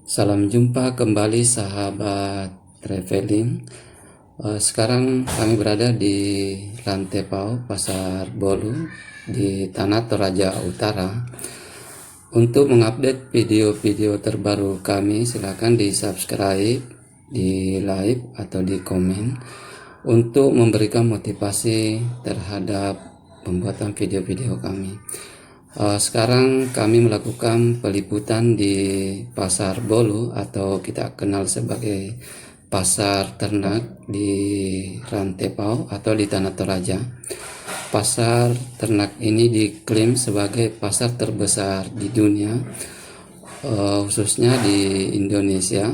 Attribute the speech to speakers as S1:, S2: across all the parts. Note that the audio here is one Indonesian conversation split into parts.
S1: Salam jumpa kembali sahabat traveling. Sekarang kami berada di Rantepao, Pasar Bolu di Tanah Toraja Utara. Untuk mengupdate video-video terbaru kami, silakan di subscribe, di like atau di komen untuk memberikan motivasi terhadap pembuatan video-video kami. Sekarang kami melakukan peliputan di Pasar Bolu atau kita kenal sebagai Pasar Ternak di Rantepao atau di Tanah Toraja. Pasar ternak ini diklaim sebagai pasar terbesar di dunia, khususnya di Indonesia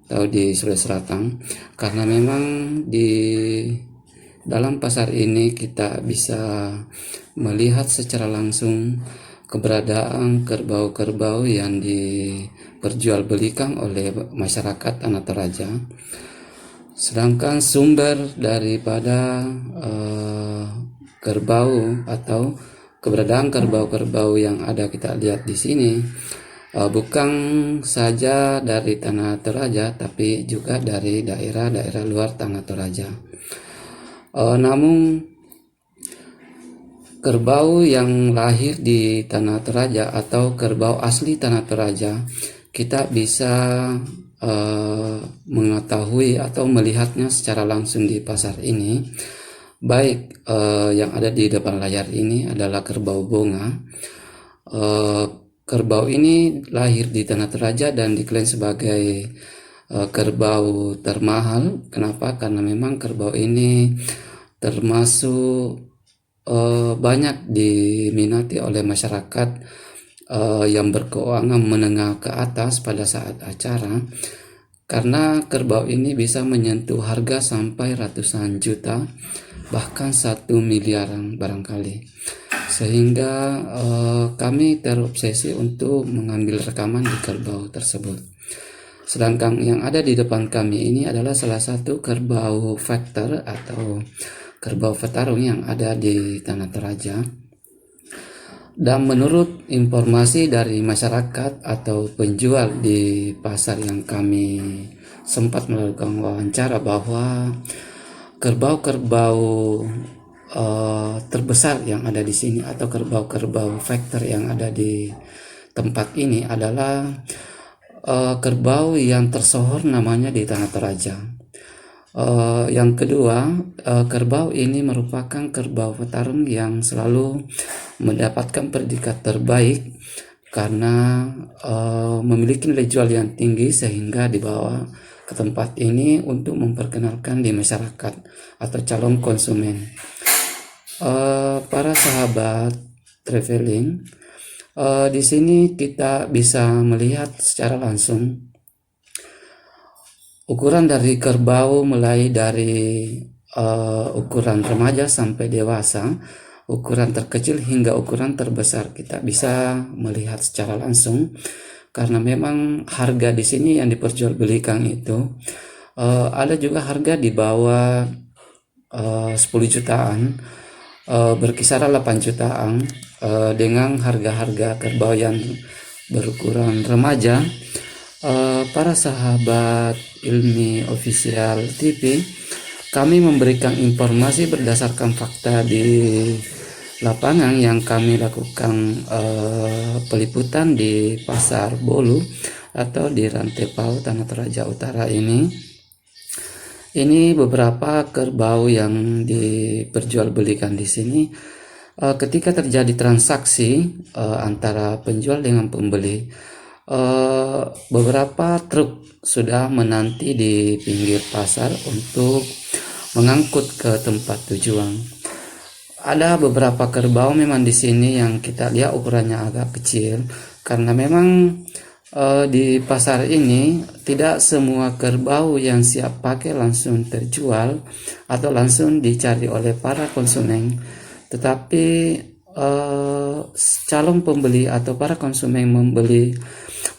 S1: atau di Sulawesi Selatan, karena memang di dalam pasar ini kita bisa melihat secara langsung keberadaan kerbau-kerbau yang diperjualbelikan oleh masyarakat Tanah Toraja. Sedangkan sumber daripada kerbau atau keberadaan kerbau-kerbau yang ada kita lihat di sini bukan saja dari Tanah Toraja, tapi juga dari daerah-daerah luar Tanah Toraja. Namun kerbau yang lahir di Tanah Toraja atau kerbau asli Tanah Toraja, kita bisa mengetahui atau melihatnya secara langsung di pasar ini. Baik yang ada di depan layar ini adalah kerbau bonga. Kerbau ini lahir di Tanah Toraja dan diklaim sebagai kerbau termahal. Kenapa? Karena memang kerbau ini termasuk banyak diminati oleh masyarakat yang berkeuangan menengah ke atas pada saat acara, karena kerbau ini bisa menyentuh harga sampai ratusan juta, bahkan 1 miliaran barangkali. Sehingga kami terobsesi untuk mengambil rekaman di kerbau tersebut. Sedangkan yang ada di depan kami ini adalah salah satu kerbau factor atau kerbau petarung yang ada di Tanah Toraja. Dan menurut informasi dari masyarakat atau penjual di pasar yang kami sempat melakukan wawancara, bahwa kerbau-kerbau terbesar yang ada di sini atau kerbau-kerbau factor yang ada di tempat ini adalah kerbau yang tersohor namanya di Tanah Toraja. Yang kedua, kerbau ini merupakan kerbau petarung yang selalu mendapatkan predikat terbaik karena memiliki nilai jual yang tinggi, sehingga dibawa ke tempat ini untuk memperkenalkan di masyarakat atau calon konsumen. Para sahabat traveling, di sini kita bisa melihat secara langsung ukuran dari kerbau, mulai dari ukuran remaja sampai dewasa, ukuran terkecil hingga ukuran terbesar kita bisa melihat secara langsung. Karena memang harga di sini yang diperjualbelikan itu ada juga harga di bawah 10 jutaan, berkisar 8 jutaan, dengan harga-harga kerbau yang berukuran remaja. Para sahabat Ilmi Official TV, kami memberikan informasi berdasarkan fakta di lapangan yang kami lakukan peliputan di Pasar Bolu atau di Rantepao, Tanah Toraja Utara ini. Ini beberapa kerbau yang diperjualbelikan di sini. Ketika terjadi transaksi antara penjual dengan pembeli, beberapa truk sudah menanti di pinggir pasar untuk mengangkut ke tempat tujuan. Ada beberapa kerbau memang di sini yang kita lihat ukurannya agak kecil, karena memang di pasar ini tidak semua kerbau yang siap pakai langsung terjual atau langsung dicari oleh para konsumen, tetapi calon pembeli atau para konsumen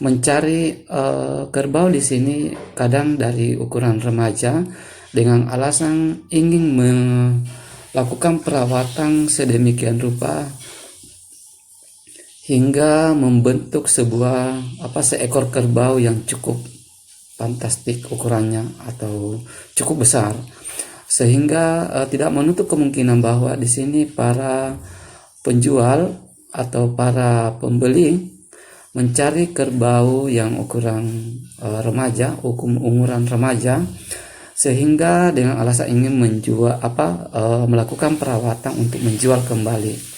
S1: mencari kerbau di sini kadang dari ukuran remaja dengan alasan ingin melakukan perawatan sedemikian rupa hingga membentuk seekor kerbau yang cukup fantastik ukurannya atau cukup besar, sehingga tidak menutup kemungkinan bahwa di sini para penjual atau para pembeli mencari kerbau yang ukuran umuran remaja, sehingga dengan alasan ingin melakukan perawatan untuk menjual kembali.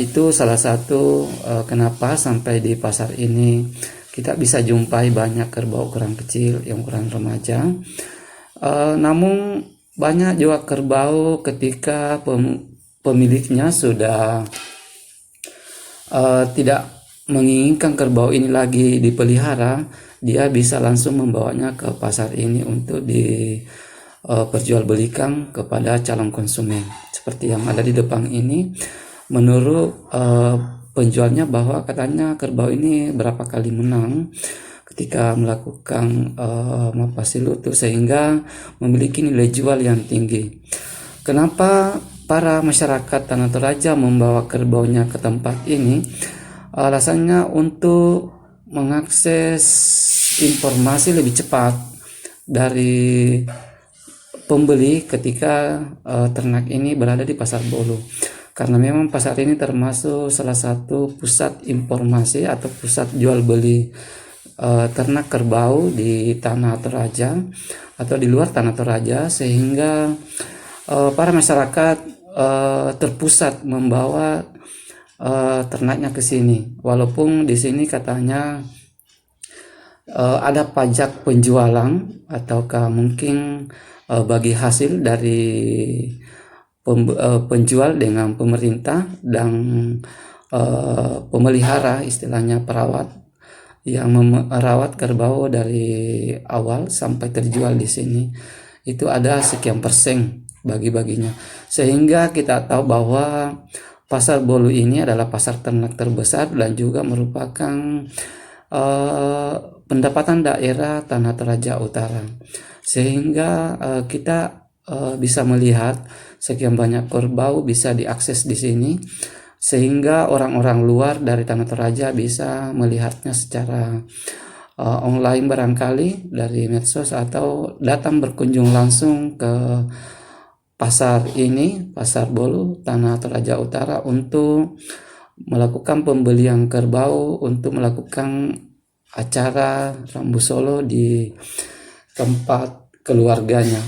S1: Itu salah satu kenapa sampai di pasar ini kita bisa jumpai banyak kerbau ukuran kecil yang ukuran remaja. Namun banyak juga kerbau ketika pemiliknya sudah tidak menginginkan kerbau ini lagi dipelihara, dia bisa langsung membawanya ke pasar ini untuk diperjualbelikan kepada calon konsumen. Seperti yang ada di depan ini, menurut penjualnya bahwa katanya kerbau ini berapa kali menang ketika melakukan mapasilutu, sehingga memiliki nilai jual yang tinggi. Kenapa para masyarakat Tanah Toraja membawa kerbaunya ke tempat ini? Alasannya untuk mengakses informasi lebih cepat dari pembeli ketika ternak ini berada di Pasar Bolu, karena memang pasar ini termasuk salah satu pusat informasi atau pusat jual beli ternak kerbau di Tanah Toraja atau di luar Tanah Toraja, sehingga para masyarakat terpusat membawa ternaknya ke sini. Walaupun di sini katanya ada pajak penjualan ataukah mungkin bagi hasil dari penjual dengan pemerintah dan pemelihara, istilahnya perawat yang merawat kerbau dari awal sampai terjual di sini, itu ada sekian persen bagi-baginya, sehingga kita tahu bahwa Pasar Bolu ini adalah pasar ternak terbesar dan juga merupakan pendapatan daerah Tanah Toraja Utara, sehingga kita bisa melihat sekian banyak kerbau bisa diakses di sini, sehingga orang-orang luar dari Tanah Toraja bisa melihatnya secara online barangkali dari medsos atau datang berkunjung langsung ke pasar ini, Pasar Bolu Tanah Toraja Utara, untuk melakukan pembelian kerbau untuk melakukan acara Rambu Solo di tempat keluarganya.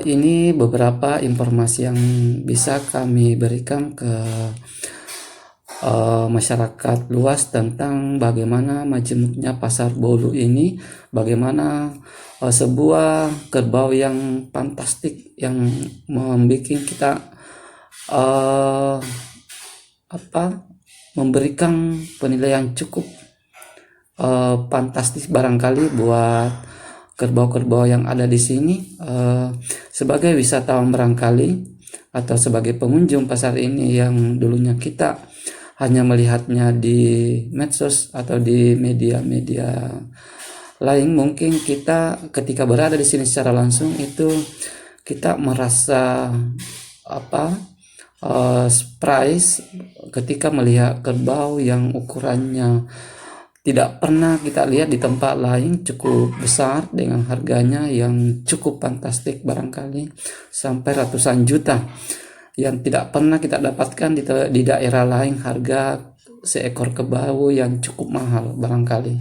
S1: Ini beberapa informasi yang bisa kami berikan ke masyarakat luas tentang bagaimana majemuknya Pasar Bolu ini, bagaimana sebuah kerbau yang fantastik yang membuat kita memberikan penilaian cukup fantastis barangkali buat kerbau-kerbau yang ada di sini. Sebagai wisatawan barangkali atau sebagai pengunjung pasar ini yang dulunya kita hanya melihatnya di medsos atau di media-media lain, mungkin kita ketika berada di sini secara langsung itu kita merasa surprise ketika melihat kerbau yang ukurannya tidak pernah kita lihat di tempat lain, cukup besar dengan harganya yang cukup fantastik barangkali sampai ratusan juta, yang tidak pernah kita dapatkan di daerah lain, harga seekor kerbau yang cukup mahal barangkali.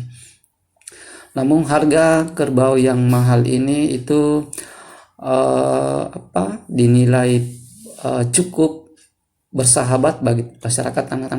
S1: Namun harga kerbau yang mahal ini itu dinilai cukup bersahabat bagi masyarakat Tanah